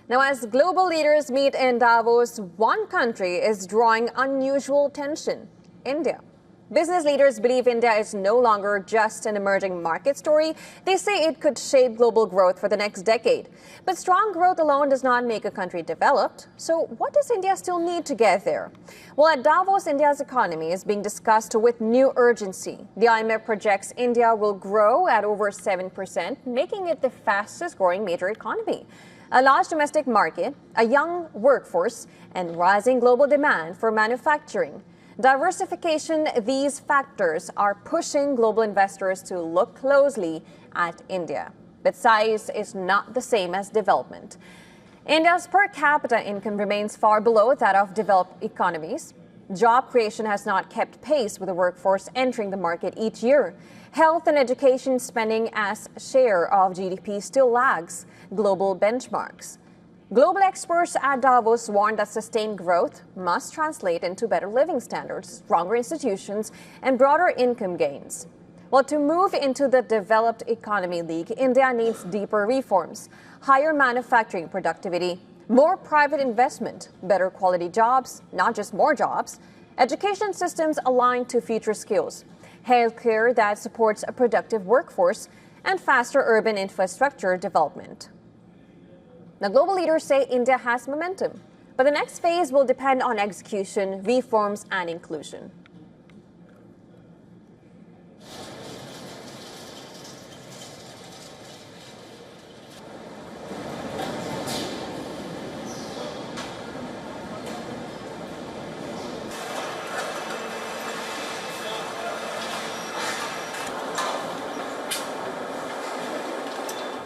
Now, as global leaders meet in Davos, one country is drawing unusual attention: India. Business leaders believe India is no longer just an emerging market story. They say it could shape global growth for the next decade. But strong growth alone does not make a country developed. So what does India still need to get there? Well, at Davos, India's economy is being discussed with new urgency. The IMF projects India will grow at over 7%, making it the fastest growing major economy. A large domestic market, a young workforce, and rising global demand for manufacturing. Diversification, these factors are pushing global investors to look closely at India. But size is not the same as development. India's per capita income remains far below that of developed economies. Job creation has not kept pace with the workforce entering the market each year. Health and education spending as share of GDP still lags global benchmarks. Global experts at Davos warn that sustained growth must translate into better living standards, stronger institutions, and broader income gains. Well, to move into the developed economy league, India needs deeper reforms, higher manufacturing productivity, more private investment, better quality jobs, not just more jobs, education systems aligned to future skills, healthcare that supports a productive workforce, and faster urban infrastructure development. Now, global leaders say India has momentum, but the next phase will depend on execution, reforms, and inclusion.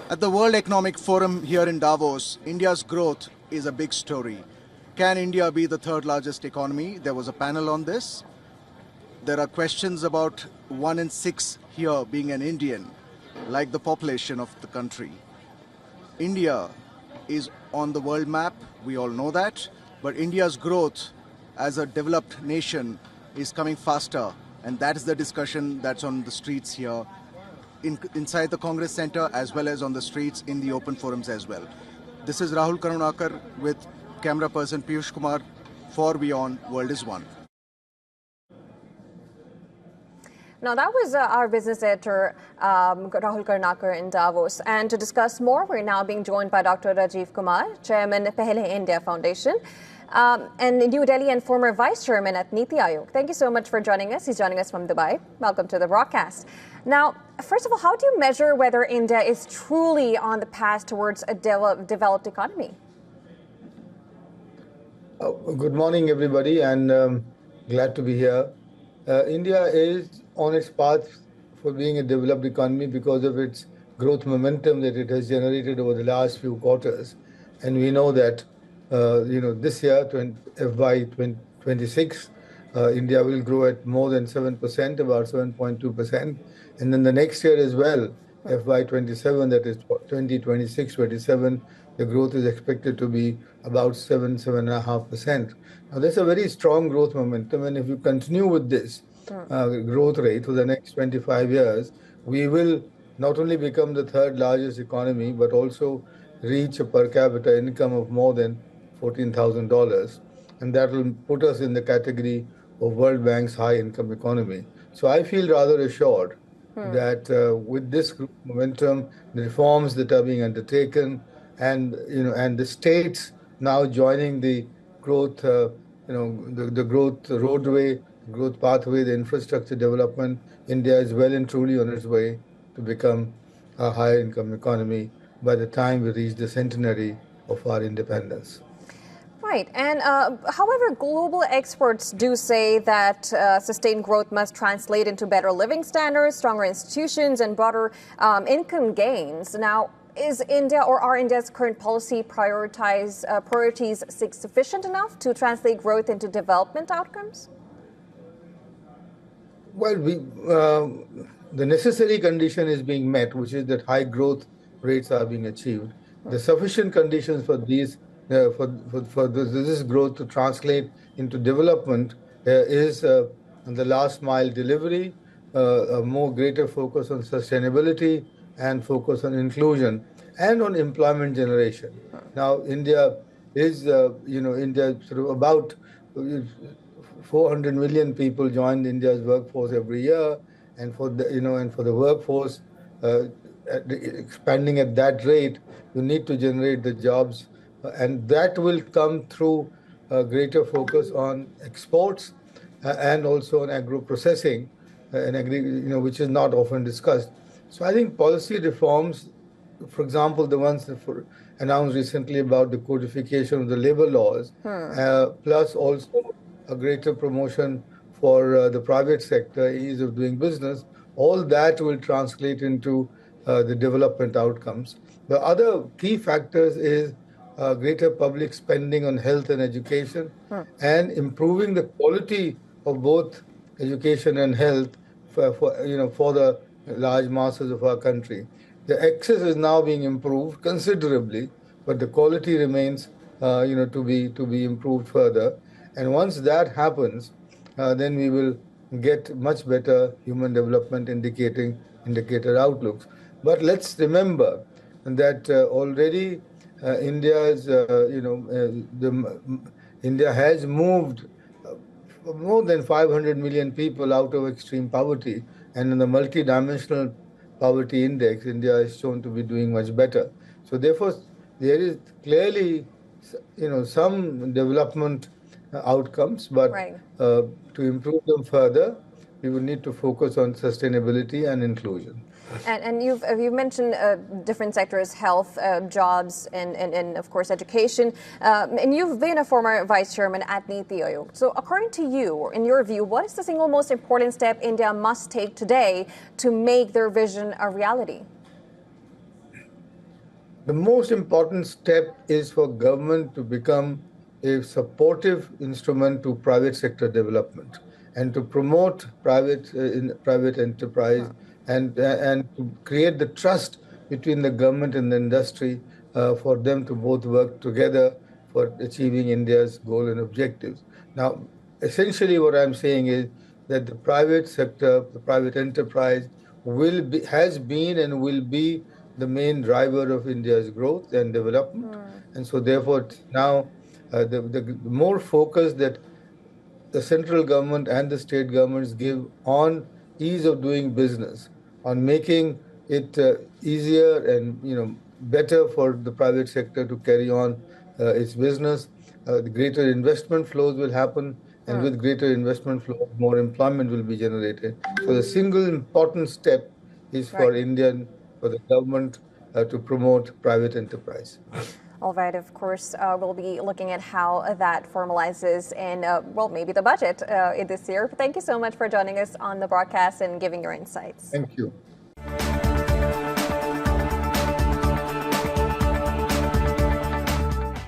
At the World Economic Forum here in Davos, India's growth is a big story. Can India be the third largest economy? There was a panel on this. There are questions about 1 in 6 here being an Indian, like the population of the country. India is on the world map, we all know that, but India's growth as a developed nation is coming faster, and that is the discussion that's on the streets here. Inside the Congress Center as well as on the streets in the open forums as well. This is Rahul Karunakar with camera person Piyush Kumar for WION World is One. Now, that was our business editor, Rahul Karunakar in Davos. And to discuss more, we're now being joined by Dr. Rajiv Kumar, Chairman, Pehle India Foundation, and in New Delhi and former Vice Chairman at Niti Aayog. Thank you so much for joining us. He's joining us from Dubai. Welcome to the broadcast. Now, first of all, how do you measure whether India is truly on the path towards a developed economy? Good morning, everybody, and glad to be here. India is on its path for being a developed economy because of its growth momentum that it has generated over the last few quarters. And we know that, this year, FY 2026, India will grow at more than 7%, about 7.2%. And then the next year as well, FY 27, that is 2026-27, the growth is expected to be about 7.5%. Now, that's a very strong growth momentum. And if you continue with this growth rate for the next 25 years, we will not only become the third largest economy, but also reach a per capita income of more than $14,000. And that will put us in the category of World Bank's high income economy. So I feel rather assured that with this momentum, the reforms that are being undertaken, and the states now joining the growth, the growth roadway, growth pathway, the infrastructure development, India is well and truly on its way to become a high income economy by the time we reach the centenary of our independence. Right. And however, global experts do say that sustained growth must translate into better living standards, stronger institutions, and broader income gains. Now, is India or are India's current policy priorities sufficient enough to translate growth into development outcomes? Well, the necessary condition is being met, which is that high growth rates are being achieved. The sufficient conditions for these for this growth to translate into development is the last mile delivery, a more greater focus on sustainability and focus on inclusion and on employment generation. Now, India is, India sort of about 400 million people join India's workforce every year, and for the workforce uh, expanding at that rate, you need to generate the jobs, and that will come through a greater focus on exports and also on agro processing, which is not often discussed. So I think policy reforms, for example, the ones that announced recently about the codification of the labor laws, plus also a greater promotion for the private sector, ease of doing business, all that will translate into the development outcomes. The other key factors is greater public spending on health and education, and improving the quality of both education and health for the large masses of our country. The access is now being improved considerably, but the quality remains to be improved further. And once that happens, then we will get much better human development indicator outlooks. But let's remember that already India's India has moved more than 500 million people out of extreme poverty, and in the multi-dimensional poverty index, India is shown to be doing much better. So therefore, there is clearly, some development outcomes, but Right. To improve them further, we will need to focus on sustainability and inclusion. And you've mentioned different sectors: health, jobs, and of course education. And you've been a former vice chairman at Niti Aayog. So according to you, or in your view, what is the single most important step India must take today to make their vision a reality? The most important step is for government to become a supportive instrument to private sector development, and to promote private enterprise, and to create the trust between the government and the industry, for them to both work together for achieving India's goal and objectives. Now, essentially, what I'm saying is that the private sector, the private enterprise, has been and will be the main driver of India's growth and development. And so, therefore, now the more focus that the central government and the state governments give on ease of doing business, on making it easier and better for the private sector to carry on its business, the greater investment flows will happen, and with greater investment flows, more employment will be generated. So the single important step is for Right. for the government to promote private enterprise. All right, of course, we'll be looking at how that formalizes in, well, maybe the budget this year. Thank you so much for joining us on the broadcast and giving your insights. Thank you.